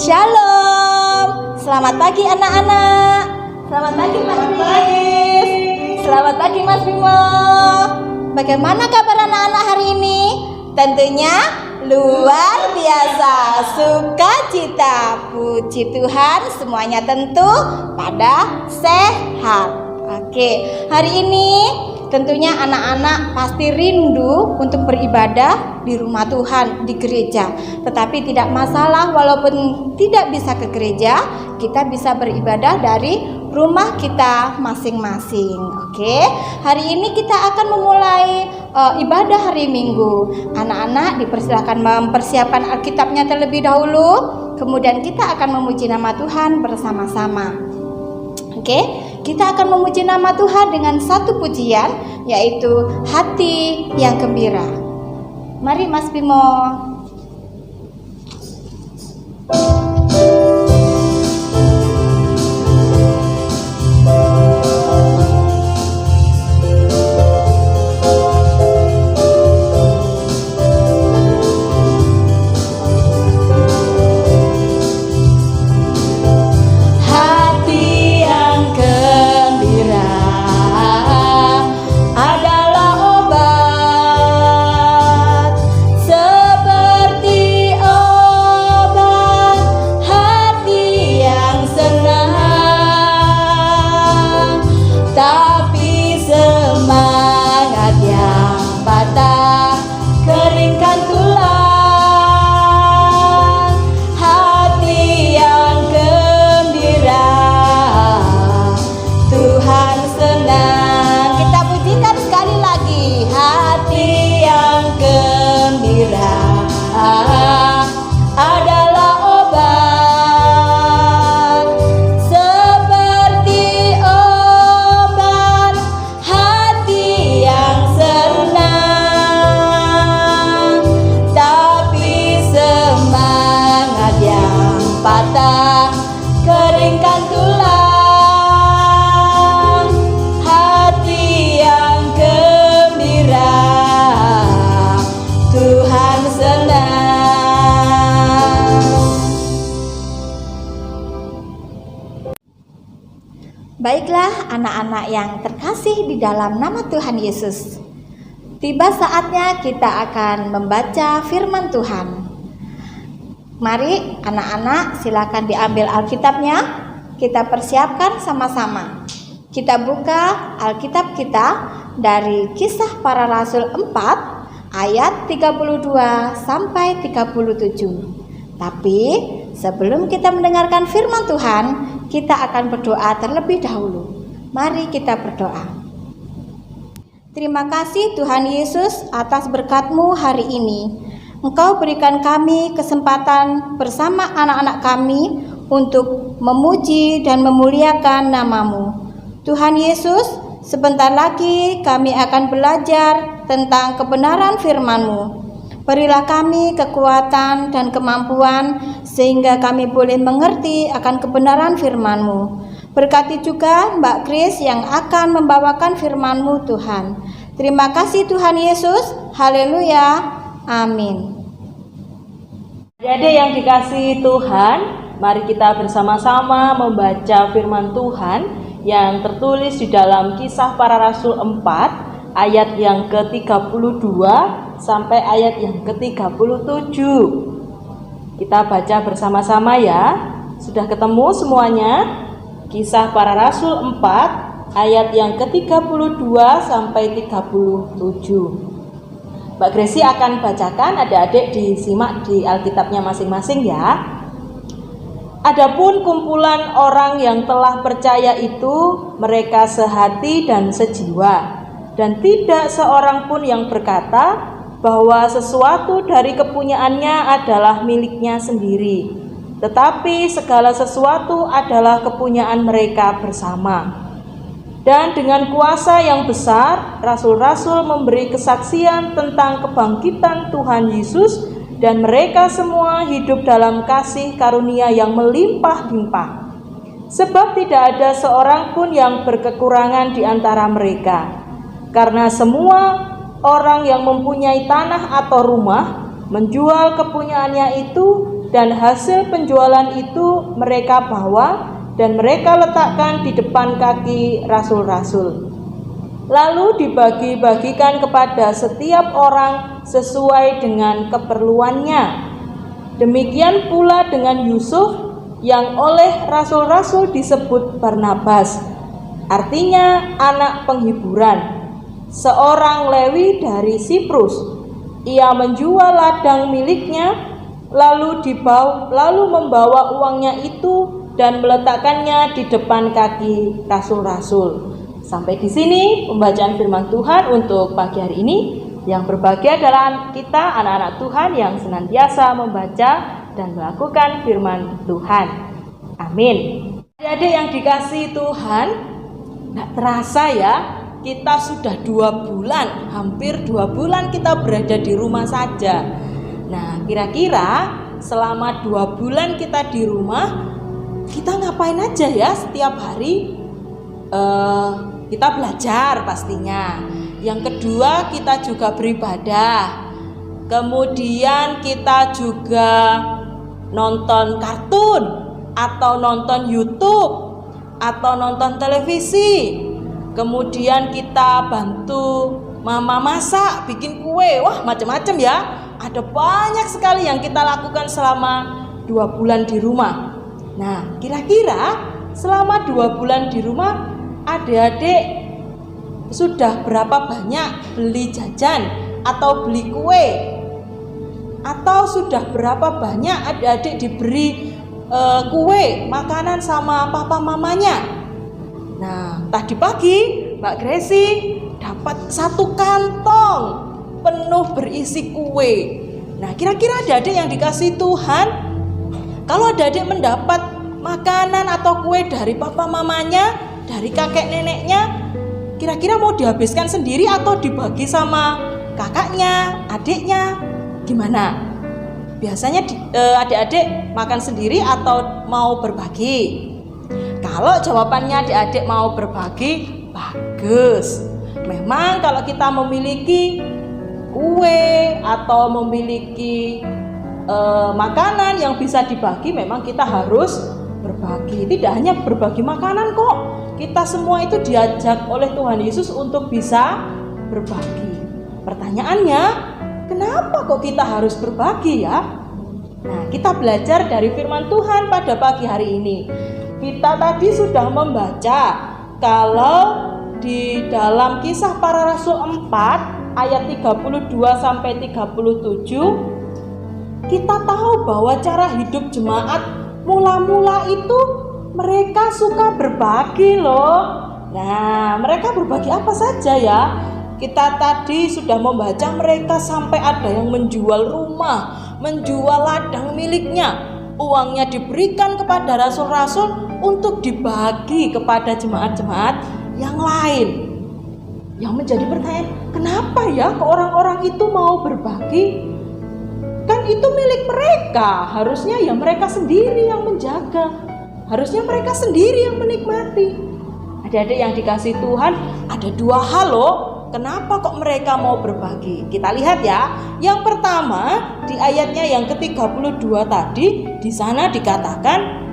Shalom. Selamat pagi anak-anak. Selamat pagi Mas Kris. Selamat pagi Mas Bimo. Bagaimana kabar anak-anak hari ini? Tentunya luar biasa, sukacita. Puji Tuhan, semuanya tentu pada sehat. Oke, hari ini tentunya anak-anak pasti rindu untuk beribadah di rumah Tuhan, di gereja. Tetapi tidak masalah, walaupun tidak bisa ke gereja, kita bisa beribadah dari rumah kita masing-masing. Oke, hari ini kita akan memulai ibadah hari Minggu. Anak-anak dipersilakan mempersiapkan Alkitabnya terlebih dahulu. Kemudian kita akan memuji nama Tuhan bersama-sama. Oke, kita akan memuji nama Tuhan dengan satu pujian, yaitu hati yang gembira. Mari Mas Bimo. Baiklah anak-anak yang terkasih di dalam nama Tuhan Yesus, tiba saatnya kita akan membaca firman Tuhan. Mari anak-anak silakan diambil Alkitabnya, kita persiapkan sama-sama. Kita buka Alkitab kita dari Kisah Para Rasul 4 ayat 32 sampai 37. Tapi sebelum kita mendengarkan firman Tuhan, kita akan berdoa terlebih dahulu. Mari kita berdoa. Terima kasih Tuhan Yesus atas berkat-Mu hari ini. Engkau berikan kami kesempatan bersama anak-anak kami untuk memuji dan memuliakan nama-Mu. Tuhan Yesus, sebentar lagi kami akan belajar tentang kebenaran firman-Mu. Berilah kami kekuatan dan kemampuan sehingga kami boleh mengerti akan kebenaran firman-Mu. Berkati juga Mbak Kris yang akan membawakan firman-Mu Tuhan. Terima kasih Tuhan Yesus. Haleluya. Amin. Jadi yang dikasihi Tuhan, mari kita bersama-sama membaca firman Tuhan yang tertulis di dalam Kisah Para Rasul 4 ayat yang ke-32 sampai ayat yang ke-37. Kita baca bersama-sama ya. Sudah ketemu semuanya? Kisah Para Rasul 4 ayat yang ke-32 sampai 37. Mbak Gresi akan bacakan, adik-adik disimak di Alkitabnya masing-masing ya. Adapun kumpulan orang yang telah percaya itu, mereka sehati dan sejiwa, dan tidak seorang pun yang berkata bahwa sesuatu dari kepunyaannya adalah miliknya sendiri, tetapi segala sesuatu adalah kepunyaan mereka bersama. Dan dengan kuasa yang besar, rasul-rasul memberi kesaksian tentang kebangkitan Tuhan Yesus, dan mereka semua hidup dalam kasih karunia yang melimpah-limpah. Sebab tidak ada seorang pun yang berkekurangan di antara mereka, karena semua orang yang mempunyai tanah atau rumah menjual kepunyaannya itu dan hasil penjualan itu mereka bawa dan mereka letakkan di depan kaki rasul-rasul. Lalu dibagi-bagikan kepada setiap orang sesuai dengan keperluannya. Demikian pula dengan Yusuf yang oleh rasul-rasul disebut Barnabas, artinya anak penghiburan, seorang Lewi dari Siprus. Ia menjual ladang miliknya, lalu membawa uangnya itu dan meletakkannya di depan kaki rasul-rasul. Sampai di sini pembacaan firman Tuhan untuk pagi hari ini. Yang berbahagia adalah kita anak-anak Tuhan yang senantiasa membaca dan melakukan firman Tuhan. Amin. Adik-adik yang dikasihi Tuhan, tidak terasa ya, kita sudah 2 bulan, hampir 2 bulan kita berada di rumah saja. Nah, kira-kira selama 2 bulan kita di rumah, kita ngapain aja ya setiap hari? Kita belajar pastinya. Yang kedua, kita juga beribadah. Kemudian kita juga nonton kartun atau nonton YouTube atau nonton televisi. Kemudian kita bantu mama masak, bikin kue. Wah, macam-macam ya. Ada banyak sekali yang kita lakukan selama 2 bulan di rumah. Nah, kira-kira selama 2 bulan di rumah, adik-adik sudah berapa banyak beli jajan atau beli kue? Atau sudah berapa banyak adik-adik diberi kue, makanan sama papa mamanya? Nah, tadi pagi Mbak Gracie dapat 1 kantong penuh berisi kue. Nah, kira-kira adik-adik yang dikasihi Tuhan, kalau adik-adik mendapat makanan atau kue dari papa mamanya, dari kakek neneknya, kira-kira mau dihabiskan sendiri atau dibagi sama kakaknya, adiknya? Gimana? Biasanya adik-adik makan sendiri atau mau berbagi? Kalau jawabannya adik-adik mau berbagi, bagus. Memang kalau kita memiliki kue atau memiliki makanan yang bisa dibagi, memang kita harus berbagi. Tidak hanya berbagi makanan kok, kita semua itu diajak oleh Tuhan Yesus untuk bisa berbagi. Pertanyaannya, kenapa kok kita harus berbagi ya? Nah, kita belajar dari firman Tuhan pada pagi hari ini. Kita tadi sudah membaca kalau di dalam Kisah Para Rasul 4 ayat 32 sampai 37, kita tahu bahwa cara hidup jemaat mula-mula itu mereka suka berbagi loh. Nah, mereka berbagi apa saja ya? Kita tadi sudah membaca mereka sampai ada yang menjual rumah, menjual ladang miliknya. Uangnya diberikan kepada rasul-rasul untuk dibagi kepada jemaat-jemaat yang lain. Yang menjadi pertanyaan, kenapa ya kok orang-orang itu mau berbagi? Kan itu milik mereka, harusnya ya mereka sendiri yang menjaga, harusnya mereka sendiri yang menikmati. Adik-adik yang dikasihi Tuhan, ada 2 hal loh, kenapa kok mereka mau berbagi? Kita lihat ya. Yang pertama, di ayatnya yang ke-32 tadi, di sana dikatakan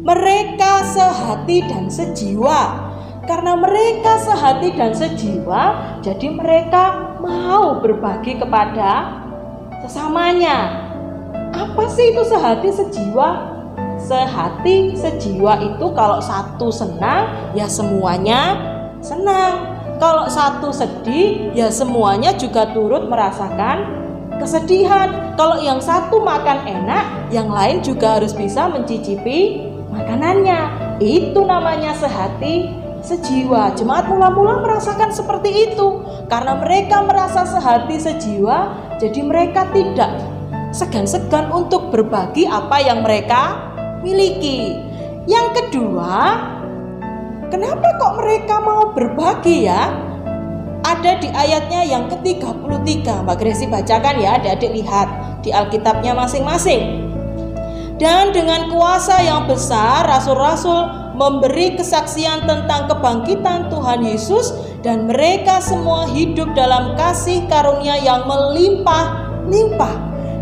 mereka sehati dan sejiwa. Karena mereka sehati dan sejiwa, jadi mereka mau berbagi kepada sesamanya. Apa sih itu sehati sejiwa? Sehati sejiwa itu kalau satu senang, ya semuanya senang. Kalau satu sedih, ya semuanya juga turut merasakan kesedihan. Kalau yang satu makan enak, yang lain juga harus bisa mencicipi makanannya. Itu namanya sehati sejiwa. Jemaat mula-mula merasakan seperti itu. Karena mereka merasa sehati sejiwa, jadi mereka tidak segan-segan untuk berbagi apa yang mereka miliki. Yang kedua, kenapa kok mereka mau berbagi ya? Ada di ayatnya yang ke-33. Mbak Gracie bacakan ya, adik-adik lihat di Alkitabnya masing-masing. Dan dengan kuasa yang besar, rasul-rasul memberi kesaksian tentang kebangkitan Tuhan Yesus, dan mereka semua hidup dalam kasih karunia yang melimpah-limpah.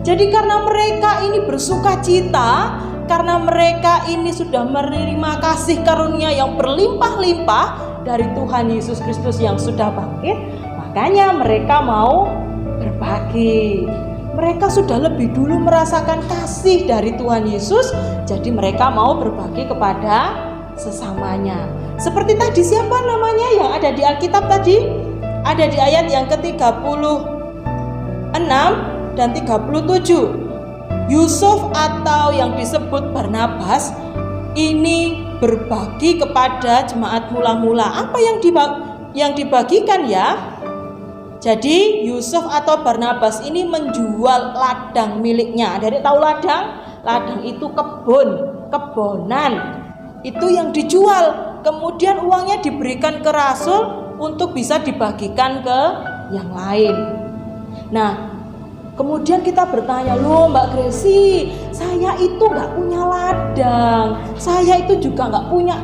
Jadi karena mereka ini bersukacita, karena mereka ini sudah menerima kasih karunia yang berlimpah-limpah dari Tuhan Yesus Kristus yang sudah bangkit, makanya mereka mau berbagi. Mereka sudah lebih dulu merasakan kasih dari Tuhan Yesus, jadi mereka mau berbagi kepada sesamanya. Seperti tadi, siapa namanya yang ada di Alkitab tadi? Ada di ayat yang ke-36 dan 37. Yusuf atau yang disebut Barnabas ini berbagi kepada jemaat mula-mula. Apa yang dibagikan ya? Jadi Yusuf atau Barnabas ini menjual ladang miliknya. Dari tahu ladang? Ladang itu kebonan. Itu yang dijual. Kemudian uangnya diberikan ke rasul untuk bisa dibagikan ke yang lain. Nah, kemudian kita bertanya, loh Mbak Gresi, saya itu gak punya ladang, saya itu juga gak punya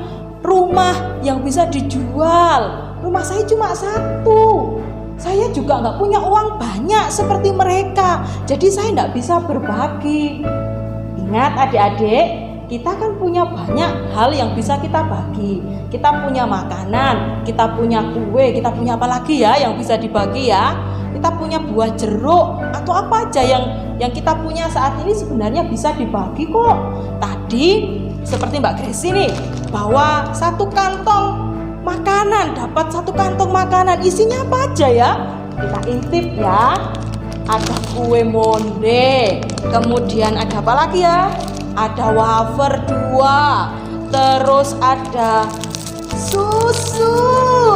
rumah yang bisa dijual, rumah saya cuma satu, saya juga gak punya uang banyak seperti mereka, jadi saya gak bisa berbagi. Ingat adik-adik, kita kan punya banyak hal yang bisa kita bagi. Kita punya makanan, kita punya kue, kita punya apa lagi ya yang bisa dibagi ya? Kita punya buah jeruk atau apa aja yang kita punya saat ini sebenarnya bisa dibagi kok. Tadi seperti Mbak Gresi nih, bawa satu kantong makanan, dapat satu kantong makanan, isinya apa aja ya? Kita intip ya. Ada kue monde, kemudian ada apa lagi ya? Ada wafer 2, terus ada susu,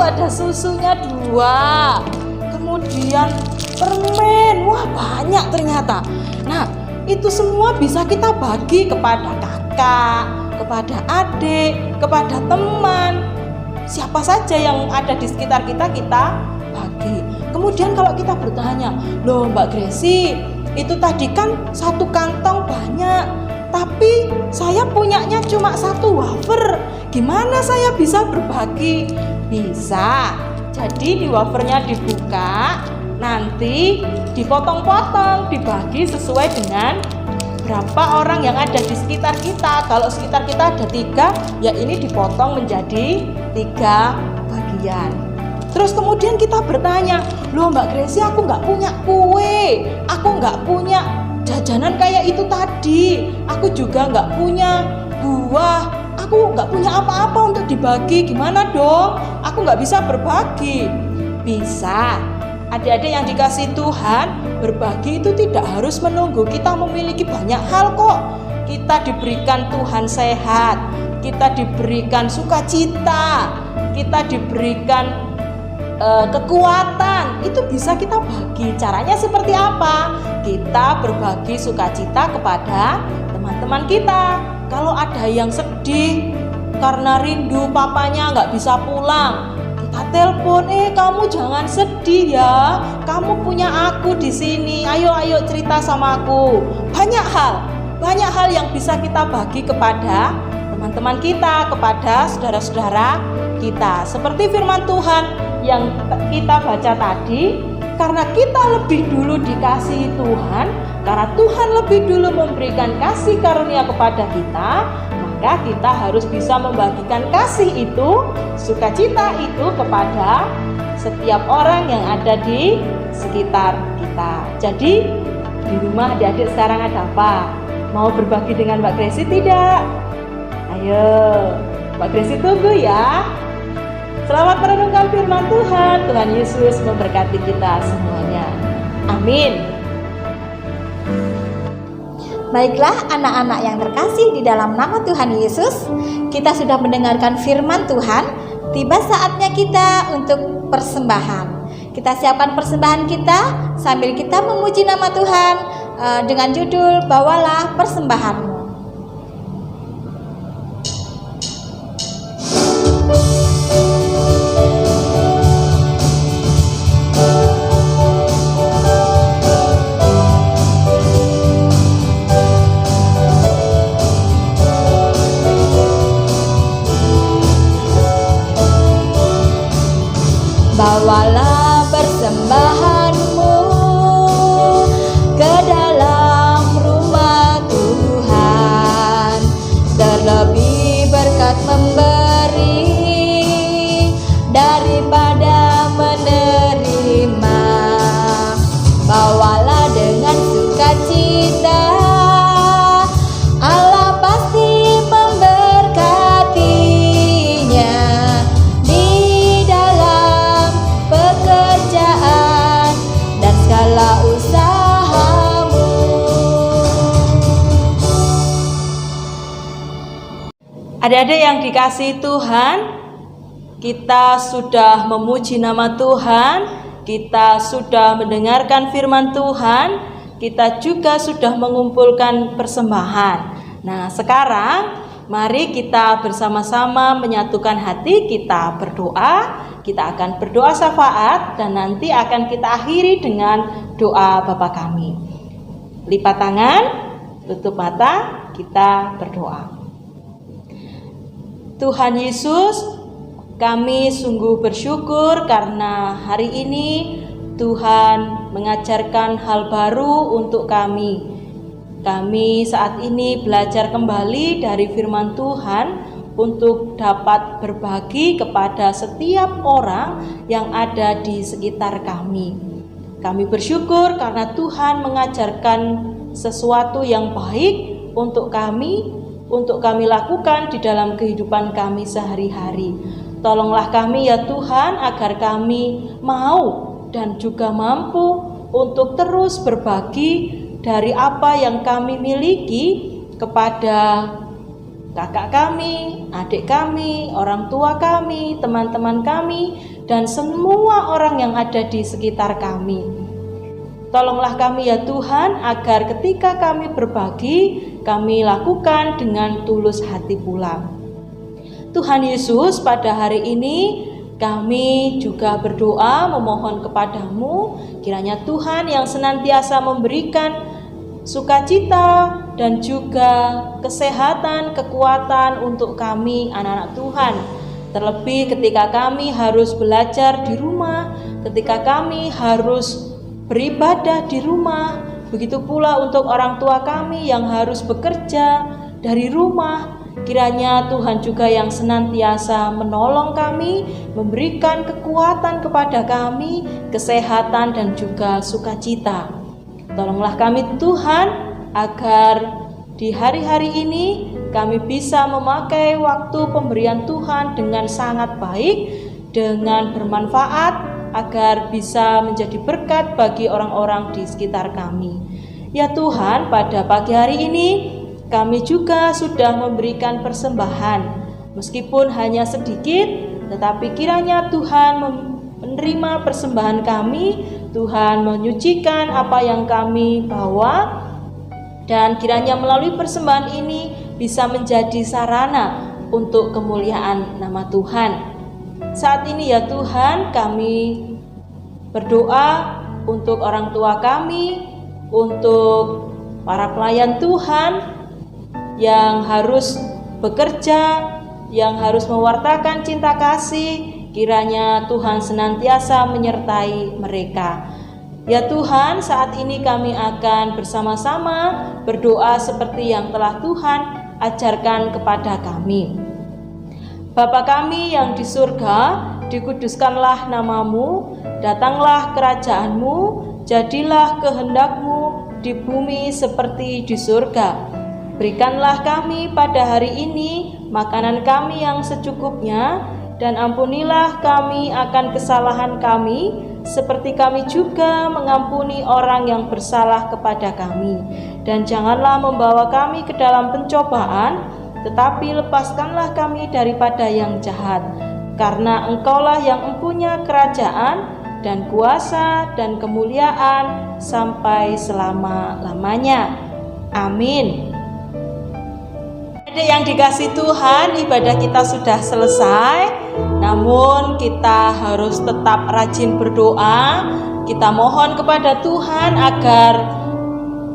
ada susunya 2, kemudian permen, wah banyak ternyata. Nah, itu semua bisa kita bagi kepada kakak, kepada adik, kepada teman, siapa saja yang ada di sekitar kita, kita bagi. Kemudian kalau kita bertanya, loh Mbak Gresi, itu tadi kan satu kantong banyak, tapi saya punyanya cuma satu wafer, gimana saya bisa berbagi? Bisa, jadi di wafernya dibuka, nanti dipotong-potong, dibagi sesuai dengan berapa orang yang ada di sekitar kita. Kalau sekitar kita ada 3, ya ini dipotong menjadi 3 bagian. Terus kemudian kita bertanya, loh Mbak Gresi, aku nggak punya kue, aku nggak punya jajanan kayak itu tadi, aku juga nggak punya buah, aku nggak punya apa-apa untuk dibagi, gimana dong? Aku nggak bisa berbagi. Bisa, adik-adik yang dikasih Tuhan, berbagi itu tidak harus menunggu kita memiliki banyak hal kok. Kita diberikan Tuhan sehat, kita diberikan sukacita, kita diberikan kekuatan, itu bisa kita bagi. Caranya seperti apa? Kita berbagi sukacita kepada teman-teman kita. Kalau ada yang sedih karena rindu papanya nggak bisa pulang, kita telepon, kamu jangan sedih ya, kamu punya aku di sini, ayo cerita sama aku. Banyak hal yang bisa kita bagi kepada teman-teman kita, kepada saudara-saudara kita. Seperti firman Tuhan yang kita baca tadi, karena kita lebih dulu dikasihi Tuhan, karena Tuhan lebih dulu memberikan kasih karunia kepada kita, maka kita harus bisa membagikan kasih itu, sukacita itu kepada setiap orang yang ada di sekitar kita. Jadi di rumah adik-adik sekarang ada apa? Mau berbagi dengan Mbak Gresi tidak? Ayo, Mbak Gresi tunggu ya. Selamat merenungkan firman Tuhan. Tuhan Yesus memberkati kita semuanya. Amin. Baiklah anak-anak yang terkasih di dalam nama Tuhan Yesus, kita sudah mendengarkan firman Tuhan. Tiba saatnya kita untuk persembahan. Kita siapkan persembahan kita sambil kita memuji nama Tuhan dengan judul Bawalah Persembahanmu. Bawalah persembahanmu ke dalam Adik-adik yang dikasihi Tuhan, kita sudah memuji nama Tuhan, kita sudah mendengarkan firman Tuhan, kita juga sudah mengumpulkan persembahan. Nah, sekarang mari kita bersama-sama menyatukan hati, kita berdoa. Kita akan berdoa syafaat dan nanti akan kita akhiri dengan doa Bapa kami. Lipat tangan, tutup mata, kita berdoa. Tuhan Yesus, kami sungguh bersyukur karena hari ini Tuhan mengajarkan hal baru untuk kami. Kami saat ini belajar kembali dari firman Tuhan untuk dapat berbagi kepada setiap orang yang ada di sekitar kami. Kami bersyukur karena Tuhan mengajarkan sesuatu yang baik untuk kami lakukan di dalam kehidupan kami sehari-hari. Tolonglah kami ya Tuhan agar kami mau dan juga mampu untuk terus berbagi dari apa yang kami miliki kepada kakak kami, adik kami, orang tua kami, teman-teman kami, dan semua orang yang ada di sekitar kami. Tolonglah kami ya Tuhan agar ketika kami berbagi, kami lakukan dengan tulus hati pula. Tuhan Yesus, pada hari ini kami juga berdoa memohon kepadamu, kiranya Tuhan yang senantiasa memberikan sukacita dan juga kesehatan, kekuatan untuk kami anak-anak Tuhan. Terlebih ketika kami harus belajar di rumah, ketika kami harus beribadah di rumah, begitu pula untuk orang tua kami yang harus bekerja dari rumah. Kiranya Tuhan juga yang senantiasa menolong kami, memberikan kekuatan kepada kami, kesehatan dan juga sukacita. Tolonglah kami Tuhan agar di hari-hari ini kami bisa memakai waktu pemberian Tuhan dengan sangat baik, dengan bermanfaat, agar bisa menjadi berkat bagi orang-orang di sekitar kami. Ya Tuhan, pada pagi hari ini kami juga sudah memberikan persembahan, meskipun hanya sedikit, tetapi kiranya Tuhan menerima persembahan kami, Tuhan menyucikan apa yang kami bawa, dan kiranya melalui persembahan ini bisa menjadi sarana untuk kemuliaan nama Tuhan. Saat ini ya Tuhan, kami berdoa untuk orang tua kami, untuk para pelayan Tuhan yang harus bekerja, yang harus mewartakan cinta kasih. Kiranya Tuhan senantiasa menyertai mereka. Ya Tuhan, saat ini kami akan bersama-sama berdoa seperti yang telah Tuhan ajarkan kepada kami. Bapa kami yang di surga, dikuduskanlah namamu, datanglah kerajaanmu, jadilah kehendakmu di bumi seperti di surga. Berikanlah kami pada hari ini makanan kami yang secukupnya, dan ampunilah kami akan kesalahan kami, seperti kami juga mengampuni orang yang bersalah kepada kami. Dan janganlah membawa kami ke dalam pencobaan, tetapi lepaskanlah kami daripada yang jahat, karena Engkaulah yang mempunyai kerajaan dan kuasa dan kemuliaan sampai selama-lamanya. Amin. Adik yang dikasihi Tuhan, ibadah kita sudah selesai, namun kita harus tetap rajin berdoa. Kita mohon kepada Tuhan agar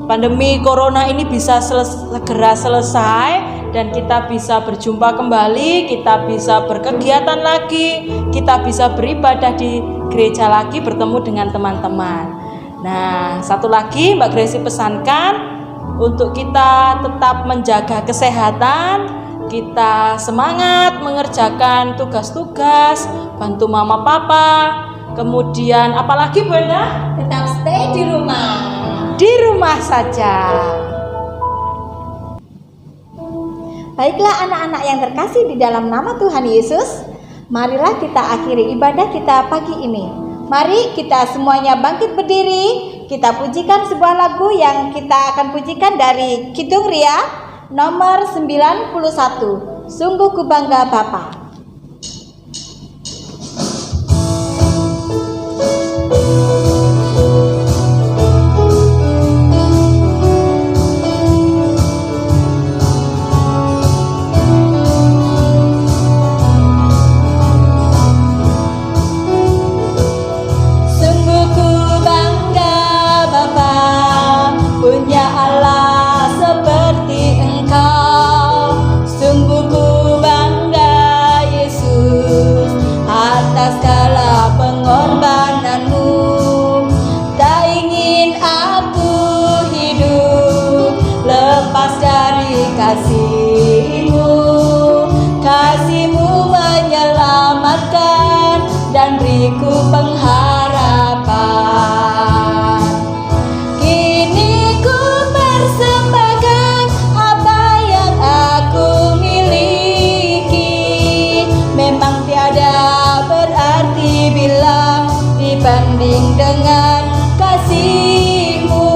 pandemi corona ini bisa segera selesai, dan kita bisa berjumpa kembali, kita bisa berkegiatan lagi, kita bisa beribadah di gereja lagi, bertemu dengan teman-teman. Nah, satu lagi Mbak Gracie pesankan untuk kita tetap menjaga kesehatan, kita semangat mengerjakan tugas-tugas, bantu mama papa, kemudian apalagi Bu Enda? Tetap stay di rumah. Di rumah saja. Baiklah anak-anak yang terkasih di dalam nama Tuhan Yesus, marilah kita akhiri ibadah kita pagi ini. Mari kita semuanya bangkit berdiri, kita pujikan sebuah lagu yang kita akan pujikan dari Kidung Ria nomor 91. Sungguh ku bangga Bapa. Sungguh ku bangga Bapa, punya Allah seperti Engkau. Sungguh ku bangga Yesus atas segala pengorbananmu. Tak ingin aku hidup lepas dari kasih-Mu. Kasih-Mu menyelamatkan dan beriku pengharapan. Kini ku persembahkan apa yang aku miliki. Memang tiada berarti bila dibanding dengan kasih-Mu.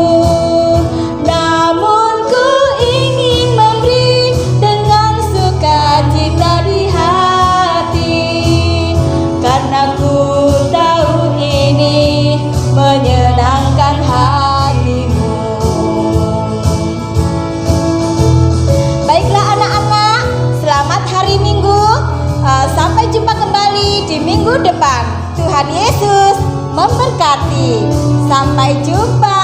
Namun ku ingin memberi dengan sukacita di hati, karena ku tahu ini menyenangkan hati-Mu. Baiklah anak-anak, selamat hari Minggu. Sampai jumpa kembali di minggu depan. Tuhan Yesus memberkati. Sampai jumpa.